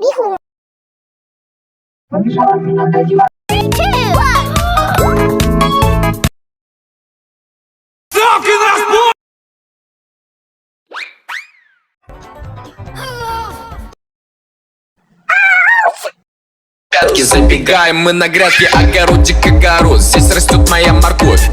бігун. Забегаем мы на грядке, огородик огород. Здесь растет моя морковь.